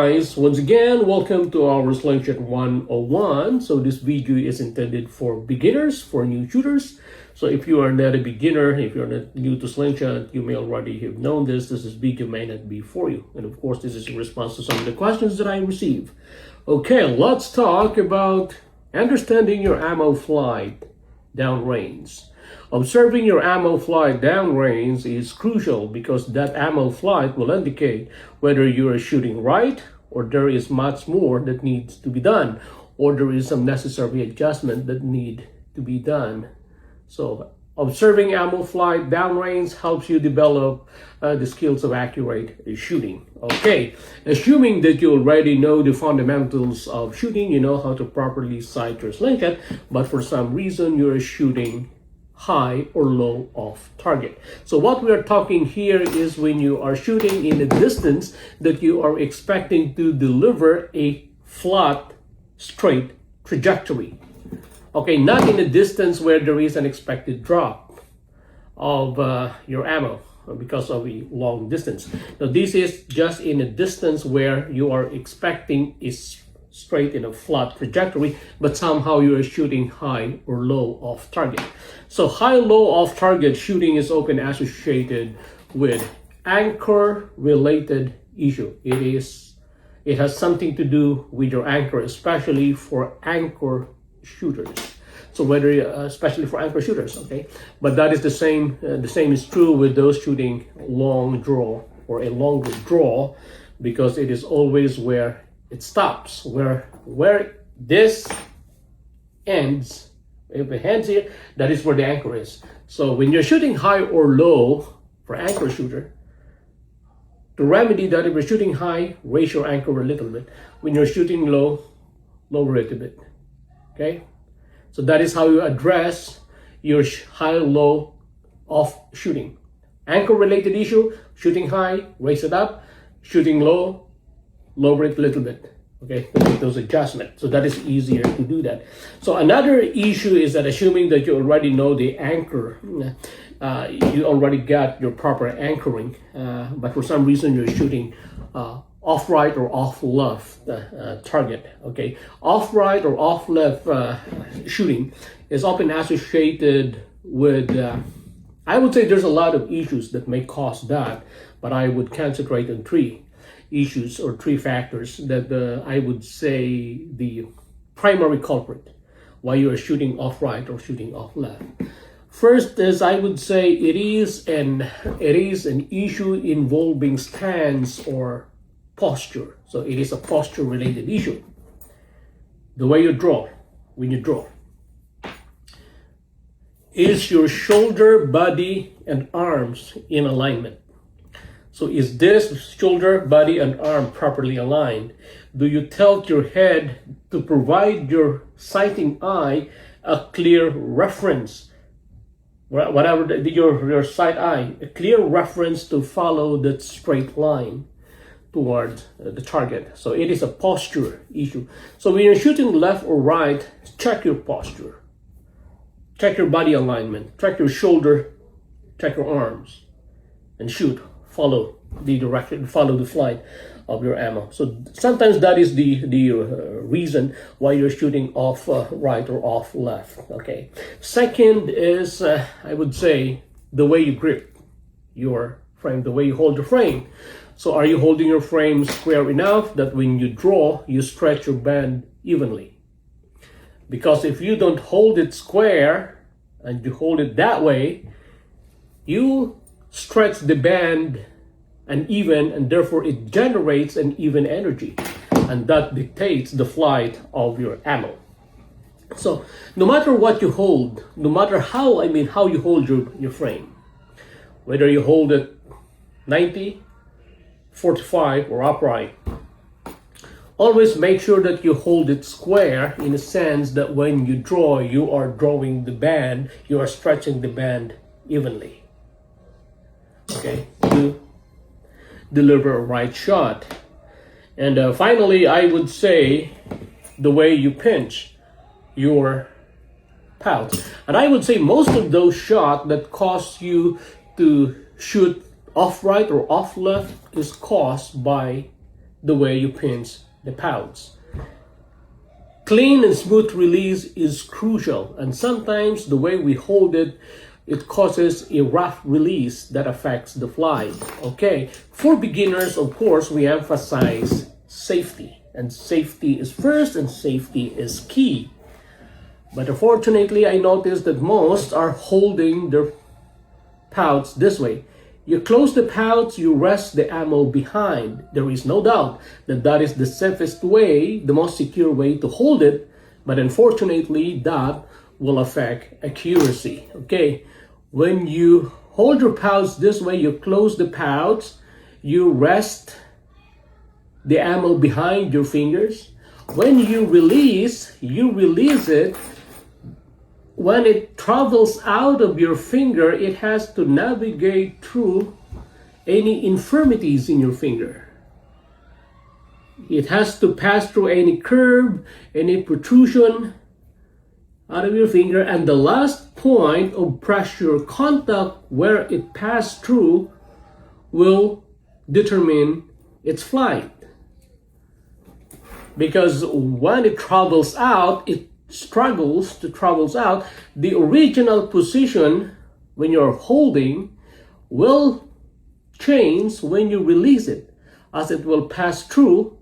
Guys, once again, welcome to our Slingshot 101. So this video is intended for beginners, for new shooters. So if you are not a beginner, if you're not new to Slingshot, you may already have known this. This video may not be for you. And of course, this is in response to some of the questions that I receive. Okay, let's talk about understanding your ammo flight downrange. Observing your ammo flight downrange is crucial because that ammo flight will indicate whether you are shooting right or there is much more that needs to be done or there is some necessary adjustment that need to be done. So observing ammo flight downrange helps you develop the skills of accurate shooting. Okay, assuming that you already know the fundamentals of shooting, you know how to properly sight your slingshot, but for some reason you're shooting high or low off target. So what we are talking here is when you are shooting in a distance that you are expecting to deliver a flat, straight trajectory. Okay, not in a distance where there is an expected drop of your ammo because of a long distance. Now this is just in a distance where you are expecting is straight in a flat trajectory, but somehow you are shooting high or low off target. So high-low off target shooting is often associated with anchor related issue. It has something to do with your anchor, especially for anchor shooters. So whether especially for anchor shooters, okay, but that is the same is true with those shooting long draw or a longer draw, because it is always where it stops, where this ends. If it ends here, that is where the anchor is. So when you're shooting high or low for anchor shooter, to remedy that, if you're shooting high, raise your anchor a little bit. When you're shooting low, lower it a bit. Okay, so that is how you address your high-low off shooting. Anchor related issue: shooting high, raise it up; shooting low, lower it a little bit. Okay, to make those adjustments. So that is easier to do that. So another issue is that assuming that you already know the anchor, you already got your proper anchoring, but for some reason you're shooting off right or off left target. Okay, off right or off left shooting is often associated with, I would say there's a lot of issues that may cause that, but I would concentrate on three issues or three factors that I would say the primary culprit why you are shooting off right or shooting off left. First is, I would say it is an issue involving stance or posture. So it is a posture related issue. The way you draw, when you draw, is your shoulder, body, and arms in alignment? So is this shoulder, body, and arm properly aligned? Do you tilt your head to provide your sighting eye a clear reference? Whatever your sight eye, a clear reference to follow that straight line toward the target. So it is a posture issue. So when you're shooting left or right, check your posture. Check your body alignment. Check your shoulder. Check your arms. And shoot. Follow the direction, follow the flight of your ammo. So sometimes that is the reason why you're shooting off right or off left. Okay. Second is, I would say, the way you grip your frame, the way you hold your frame. So are you holding your frame square enough that when you draw, you stretch your band evenly? Because if you don't hold it square and you hold it that way, you stretch the band uneven, and therefore it generates an even energy, and that dictates the flight of your ammo. So no matter what you hold, no matter how you hold your frame, whether you hold it 90, 45, or upright, always make sure that you hold it square, in a sense that when you draw, you are drawing the band, you are stretching the band evenly. Okay, to deliver a right shot. And finally, I would say the way you pinch your pouch. And I would say most of those shots that cause you to shoot off right or off left is caused by the way you pinch the pouch. Clean and smooth release is crucial, and sometimes the way we hold it, it causes a rough release that affects the fly. Okay, for beginners, of course, we emphasize safety, and safety is first and safety is key. But unfortunately, I noticed that most are holding their pouch this way. You close the pouch, you rest the ammo behind. There is no doubt that that is the safest way, the most secure way to hold it, but unfortunately, that will affect accuracy. Okay, when you hold your pouch this way, you close the pouch, you rest the ammo behind your fingers. When you release it. When it travels out of your finger, it has to navigate through any infirmities in your finger. It has to pass through any curve, any protrusion out of your finger, and the last point of pressure contact where it passed through will determine its flight. Because when it travels out, it travels out, the original position when you're holding will change when you release it, as it will pass through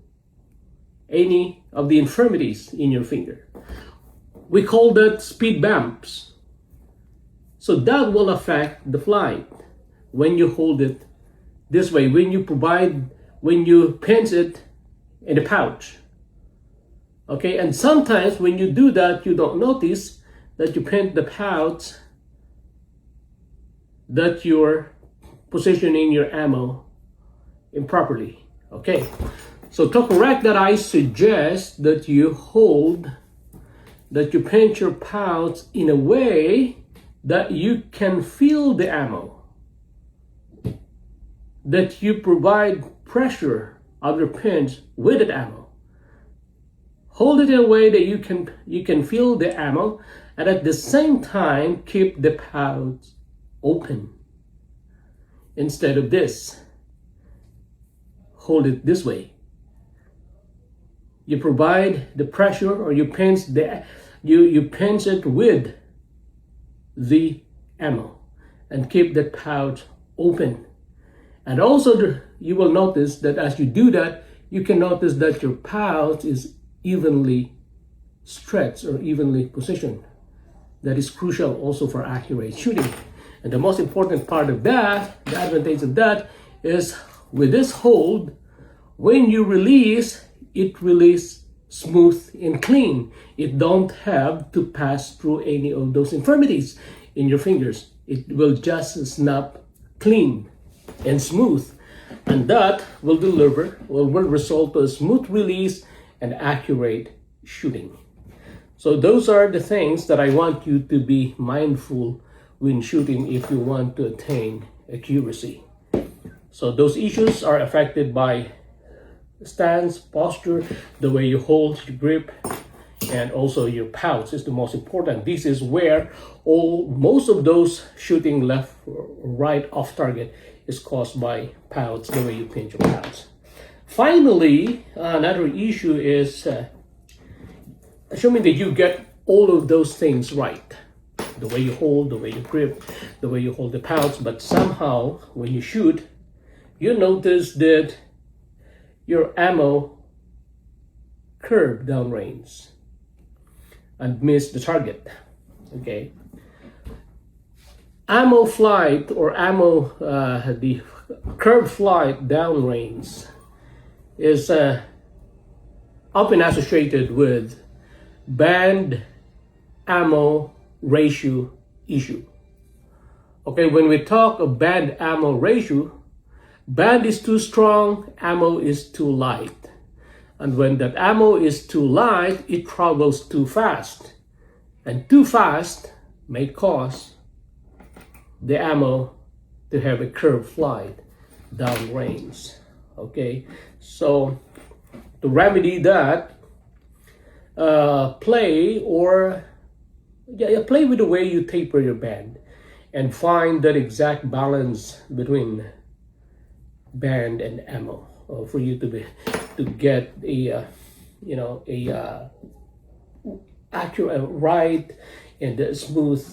any of the infirmities in your finger. We call that speed bumps. So that will affect the flight when you hold it this way, when you pinch it in the pouch. Okay, and sometimes when you do that, you don't notice that you pinch the pouch, that you're positioning your ammo improperly. Okay, so to correct that, I suggest that you pinch your pouch in a way that you can feel the ammo, that you provide pressure of your pinch with the ammo. Hold it in a way that you can feel the ammo, and at the same time keep the pouch open. Instead of this, hold it this way. You provide the pressure, or you pinch it with the ammo, and keep that pouch open. And also, you will notice that as you do that, you can notice that your pouch is evenly stretched or evenly positioned. That is crucial also for accurate shooting. And the most important part of that, the advantage of that, is with this hold, when you release, it releases smooth and clean. It don't have to pass through any of those infirmities in your fingers. It will just snap clean and smooth, and that will result to a smooth release and accurate shooting. So those are the things that I want you to be mindful when shooting if you want to attain accuracy. So those issues are affected by stance, posture, the way you hold your grip, and also your pouch is the most important. This is where most of those shooting left or right off target is caused by pouch, the way you pinch your pouch. Finally, another issue is assuming that you get all of those things right, the way you hold, the way you grip, the way you hold the pouch, but somehow when you shoot, you notice that your ammo curved downrange and miss the target. Okay, ammo flight or the curved flight downrange is often associated with band ammo ratio issue. Okay, when we talk of band ammo ratio, band is too strong, ammo is too light. And when that ammo is too light, it travels too fast. And too fast may cause the ammo to have a curved flight downrange. Okay, so to remedy that, play with the way you taper your band and find that exact balance between band and ammo. for you to get a accurate, right, and smooth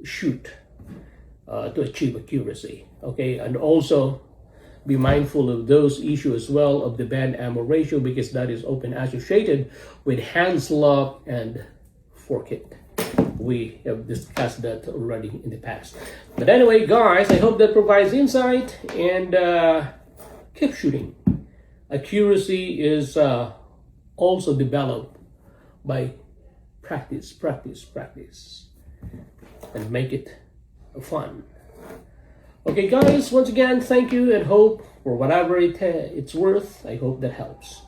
shoot to achieve accuracy. Okay, and also be mindful of those issues as well of the band ammo ratio, because that is often associated with hand slop and fork hit. We have discussed that already in the past. But anyway, guys, I hope that provides insight, and keep shooting. Accuracy is also developed by practice, and make it fun. Okay, guys, once again, thank you, and hope for whatever it's worth. I hope that helps.